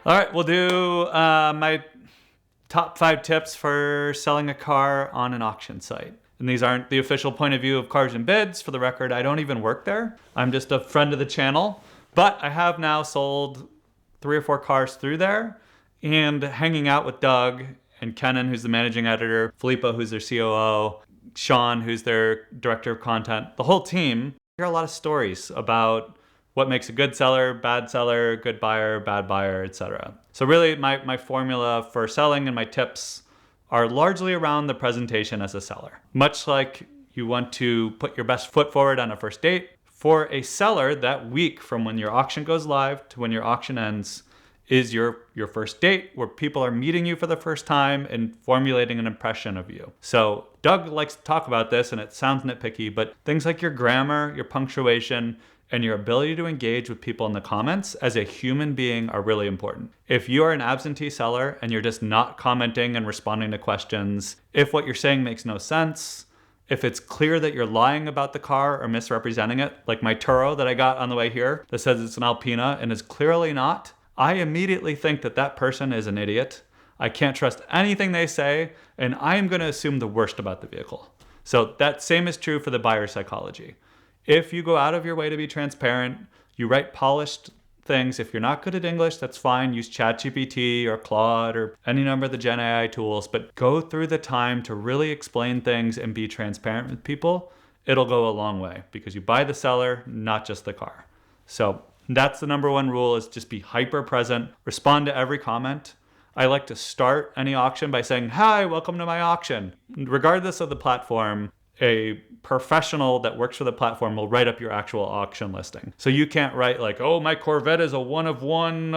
All right, we'll do my top 5 tips for selling a car on an auction site. And these aren't the official point of view of Cars and Bids. For the record, I don't even work there. I'm just a friend of the channel. But I have now sold 3 or 4 cars through there. And hanging out with Doug and Kenan, who's the managing editor, Filippo, who's their COO, Sean, who's their director of content, the whole team, I hear a lot of stories about what makes a good seller, good buyer, bad buyer, etc. So really my formula for selling and my tips are largely around the presentation as a seller. Much like you want to put your best foot forward on a first date, for a seller, that week from when your auction goes live to when your auction ends is your first date, where people are meeting you for the first time and formulating an impression of you. So Doug likes to talk about this, and it sounds nitpicky, but things like your grammar, your punctuation, and your ability to engage with people in the comments as a human being are really important. If you are an absentee seller and you're just not commenting and responding to questions, if what you're saying makes no sense, if it's clear that you're lying about the car or misrepresenting it, like my Turo that I got on the way here that says it's an Alpina and is clearly not, I immediately think that that person is an idiot. I can't trust anything they say, and I am going to assume the worst about the vehicle. So that same is true for the buyer psychology. If you go out of your way to be transparent, you write polished things. If you're not good at English, that's fine. Use ChatGPT or Claude or any number of the Gen AI tools, but go through the time to really explain things and be transparent with people. It'll go a long way because you buy the seller, not just the car. So that's the number one rule, is just be hyper present, respond to every comment. I like to start any auction by saying, "Hi, welcome to my auction." Regardless of the platform, a professional that works for the platform will write up your actual auction listing. So you can't write like, "Oh, my Corvette is a one of one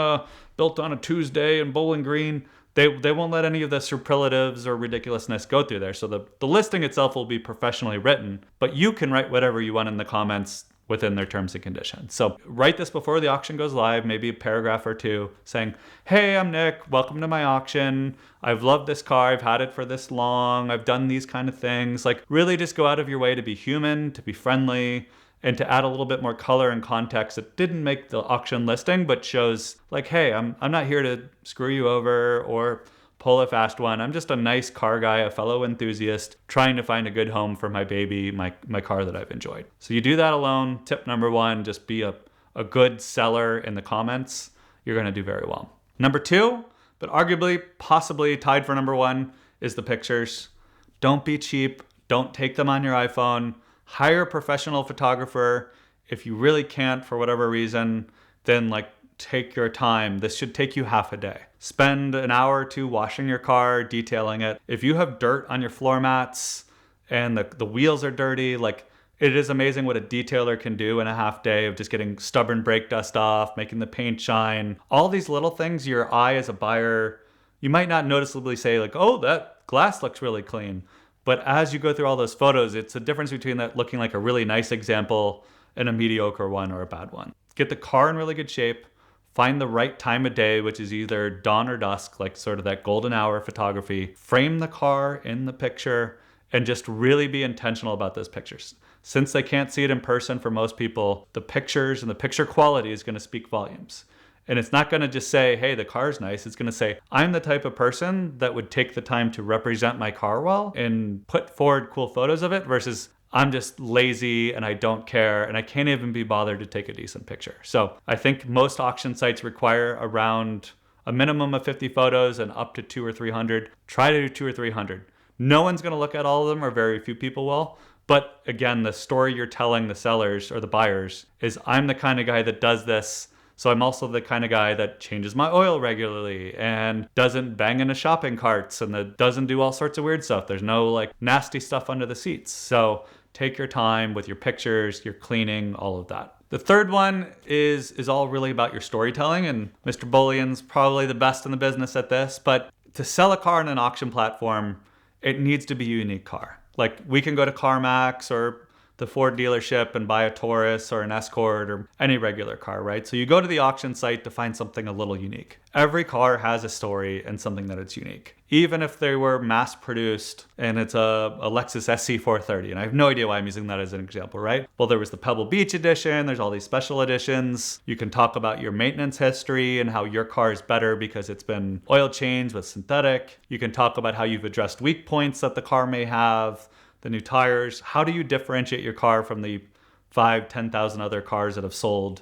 built on a Tuesday in Bowling Green." They won't let any of the superlatives or ridiculousness go through there. So the listing itself will be professionally written, but you can write whatever you want in the comments within their terms and conditions. So write this before the auction goes live, maybe a paragraph or two saying, "Hey, I'm Nick, welcome to my auction. I've loved this car, I've had it for this long, I've done these kind of things." Like really just go out of your way to be human, to be friendly, and to add a little bit more color and context that didn't make the auction listing, but shows like, hey, I'm not here to screw you over or pull a fast one. I'm just a nice car guy, a fellow enthusiast, trying to find a good home for my baby, my car that I've enjoyed. So you do that alone. Tip number 1, just be a good seller in the comments. You're going to do very well. Number 2, but arguably possibly tied for number 1, is the pictures. Don't be cheap. Don't take them on your iPhone. Hire a professional photographer. If you really can't for whatever reason, then take your time. This should take you half a day. Spend an hour or 2 washing your car, detailing it. If you have dirt on your floor mats and the wheels are dirty, it is amazing what a detailer can do in a half day of just getting stubborn brake dust off, making the paint shine. All these little things, your eye as a buyer, you might not noticeably say "Oh, that glass looks really clean." But as you go through all those photos, it's a difference between that looking like a really nice example and a mediocre one or a bad one. Get the car in really good shape. Find the right time of day, which is either dawn or dusk, like sort of that golden hour photography. Frame the car in the picture and just really be intentional about those pictures. Since they can't see it in person for most people, the pictures and the picture quality is going to speak volumes. And it's not going to just say, "Hey, the car's nice." It's going to say, "I'm the type of person that would take the time to represent my car well and put forward cool photos of it," versus "I'm just lazy and I don't care and I can't even be bothered to take a decent picture." So I think most auction sites require around a minimum of 50 photos and up to 200 or 300. Try to do 200 or 300. No one's going to look at all of them, or very few people will. But again, the story you're telling the sellers or the buyers is, "I'm the kind of guy that does this. So I'm also the kind of guy that changes my oil regularly and doesn't bang into shopping carts and that doesn't do all sorts of weird stuff. There's no nasty stuff under the seats." So take your time with your pictures, your cleaning, all of that. The third one is all really about your storytelling, and Mr. Bullion's probably the best in the business at this, but to sell a car on an auction platform, it needs to be a unique car. We can go to CarMax or the Ford dealership and buy a Taurus or an Escort or any regular car, right? So you go to the auction site to find something a little unique. Every car has a story and something that it's unique. Even if they were mass produced and it's a Lexus SC430, and I have no idea why I'm using that as an example, right? Well, there was the Pebble Beach edition, there's all these special editions. You can talk about your maintenance history and how your car is better because it's been oil changed with synthetic. You can talk about how you've addressed weak points that the car may have, the new tires. How do you differentiate your car from the 10,000 other cars that have sold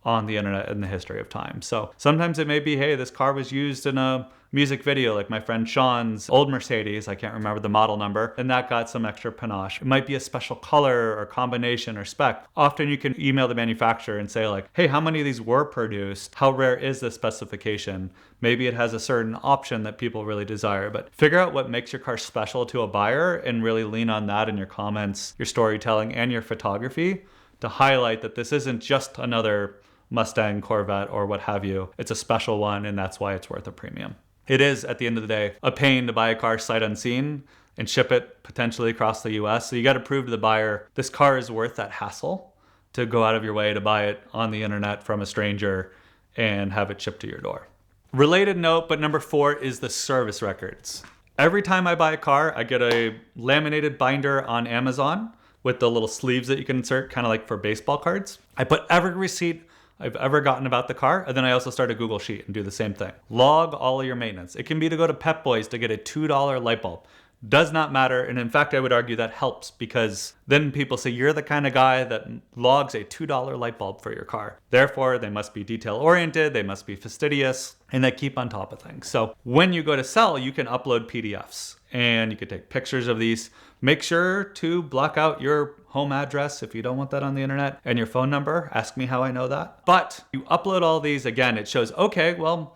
on the internet in the history of time? So sometimes it may be, hey, this car was used in a music video, like my friend Sean's old Mercedes, I can't remember the model number, and that got some extra panache. It might be a special color or combination or spec. Often you can email the manufacturer and say like, hey, how many of these were produced? How rare is this specification? Maybe it has a certain option that people really desire, but figure out what makes your car special to a buyer and really lean on that in your comments, your storytelling, and your photography to highlight that this isn't just another Mustang, Corvette, or what have you. It's a special one, and that's why it's worth a premium. It is, at the end of the day, a pain to buy a car sight unseen and ship it potentially across the US. So you got to prove to the buyer, this car is worth that hassle to go out of your way to buy it on the internet from a stranger and have it shipped to your door. Related note, but number 4 is the service records. Every time I buy a car, I get a laminated binder on Amazon with the little sleeves that you can insert, kind of like for baseball cards. I put every receipt I've ever gotten about the car, and then I also start a Google Sheet and do the same thing. Log all of your maintenance. It can be to go to Pep Boys to get a $2 light bulb. Does not matter, and in fact, I would argue that helps because then people say you're the kind of guy that logs a $2 light bulb for your car. Therefore, they must be detail-oriented, they must be fastidious, and they keep on top of things. So when you go to sell, you can upload PDFs, and you can take pictures of these. Make sure to block out your home address if you don't want that on the internet, and your phone number. Ask me how I know that. But you upload all these, again, it shows, okay, well,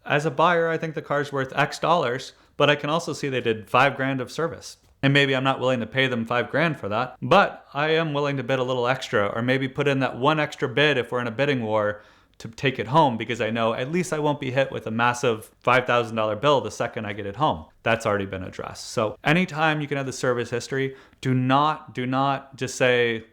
as a buyer, I think the car's worth X dollars, but I can also see they did $5,000 of service. And maybe I'm not willing to pay them $5,000 for that, but I am willing to bid a little extra, or maybe put in that one extra bid if we're in a bidding war to take it home, because I know at least I won't be hit with a massive $5,000 bill the second I get it home. That's already been addressed. So anytime you can have the service history, do not just say,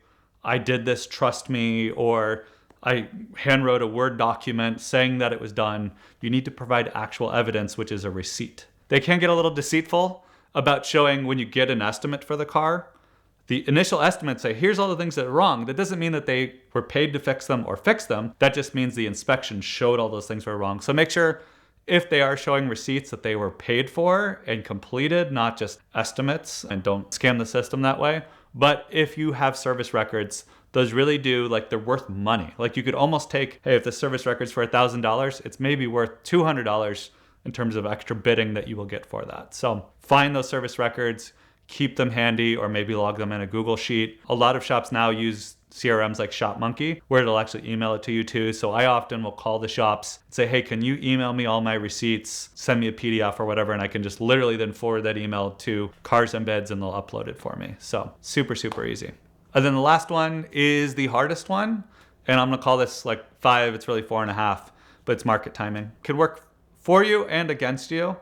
I did this, trust me, or I handwrote a Word document saying that it was done. You need to provide actual evidence, which is a receipt. They can get a little deceitful about showing when you get an estimate for the car. The initial estimates say, here's all the things that are wrong. That doesn't mean that they were paid to fix them or fix them. That just means the inspection showed all those things were wrong. So make sure if they are showing receipts that they were paid for and completed, not just estimates, and don't scam the system that way. But if you have service records, those really do, like, they're worth money. Like, you could almost take, hey, if the service record's for $1,000, it's maybe worth $200 in terms of extra bidding that you will get for that. So find those service records, keep them handy, or maybe log them in a Google Sheet. A lot of shops now use CRMs like ShopMonkey, where it'll actually email it to you too. So I often will call the shops and say, hey, can you email me all my receipts, send me a PDF or whatever, and I can just literally then forward that email to Cars and Bids and they'll upload it for me. So super, super easy. And then the last one is the hardest one, and I'm gonna call this like 5, it's really 4.5, but it's market timing. Can work for you and against you.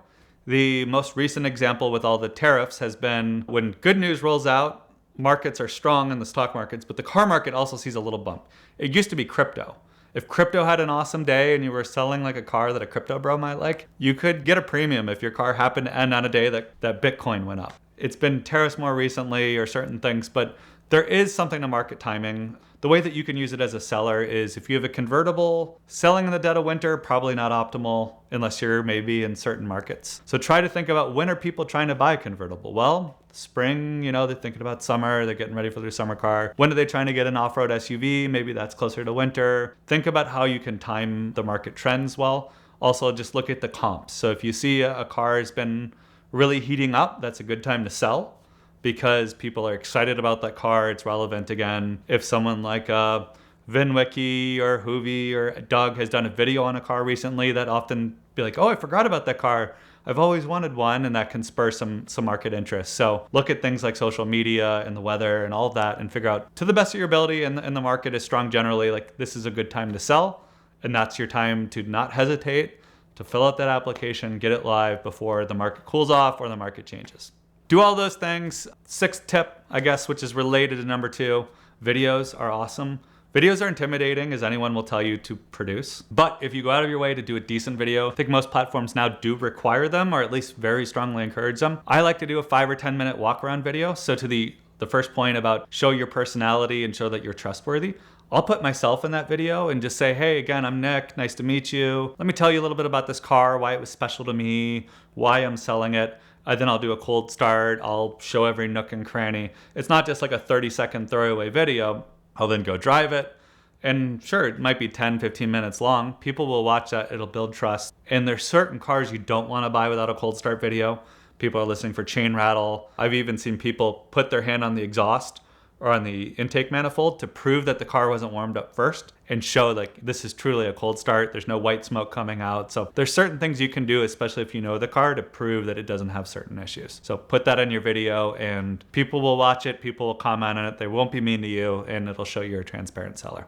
The most recent example with all the tariffs has been when good news rolls out, markets are strong in the stock markets, but the car market also sees a little bump. It used to be crypto. If crypto had an awesome day and you were selling like a car that a crypto bro might like, you could get a premium if your car happened to end on a day that Bitcoin went up. It's been tariffs more recently or certain things, but there is something to market timing. The way that you can use it as a seller is if you have a convertible, selling in the dead of winter, probably not optimal unless you're maybe in certain markets. So try to think about, when are people trying to buy a convertible? Well, spring, they're thinking about summer, they're getting ready for their summer car. When are they trying to get an off-road SUV? Maybe that's closer to winter. Think about how you can time the market trends well. Also, just look at the comps. So if you see a car has been really heating up, that's a good time to sell, because people are excited about that car, it's relevant again. If someone like VINwiki or Hoovy or Doug has done a video on a car recently, that often be like, oh, I forgot about that car. I've always wanted one, and that can spur some market interest. So look at things like social media and the weather and all of that and figure out, to the best of your ability, and the market is strong generally, like this is a good time to sell, and that's your time to not hesitate, to fill out that application, get it live before the market cools off or the market changes. do all those things. Sixth tip, I guess, which is related to number 2, videos are awesome. Videos are intimidating, as anyone will tell you to produce. But if you go out of your way to do a decent video, I think most platforms now do require them, or at least very strongly encourage them. I like to do a 5 or 10 minute walk around video. So to the first point about show your personality and show that you're trustworthy, I'll put myself in that video and just say, hey, again, I'm Nick, nice to meet you. Let me tell you a little bit about this car, why it was special to me, why I'm selling it. Then I'll do a cold start. I'll show every nook and cranny. It's not just like a 30-second throwaway video. I'll then go drive it. And sure, it might be 10, 15 minutes long. People will watch that. It'll build trust. And there's certain cars you don't want to buy without a cold start video. People are listening for chain rattle. I've even seen people put their hand on the exhaust or on the intake manifold to prove that the car wasn't warmed up first and show like this is truly a cold start. There's no white smoke coming out. So there's certain things you can do, especially if you know the car, to prove that it doesn't have certain issues. So put that in your video and people will watch it. People will comment on it. They won't be mean to you and it'll show you're a transparent seller.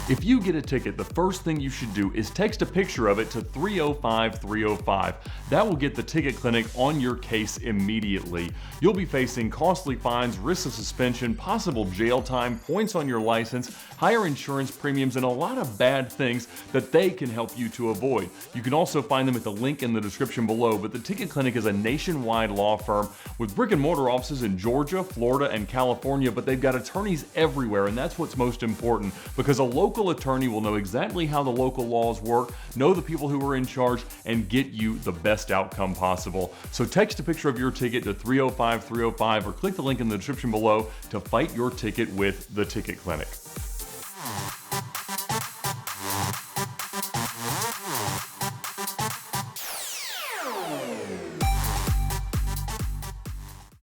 If you get a ticket, the first thing you should do is text a picture of it to 305-305. That will get the ticket clinic on your case immediately. You'll be facing costly fines, risks of suspension, possible jail time, points on your license, higher insurance premiums, and a lot of bad things that they can help you to avoid. You can also find them at the link in the description below, but the Ticket Clinic is a nationwide law firm with brick and mortar offices in Georgia, Florida, and California, but they've got attorneys everywhere, and that's what's most important, because a local attorney will know exactly how the local laws work, know the people who are in charge, and get you the best outcome possible. So text a picture of your ticket to 305-305 or click the link in the description below to fight your ticket with the Ticket Clinic.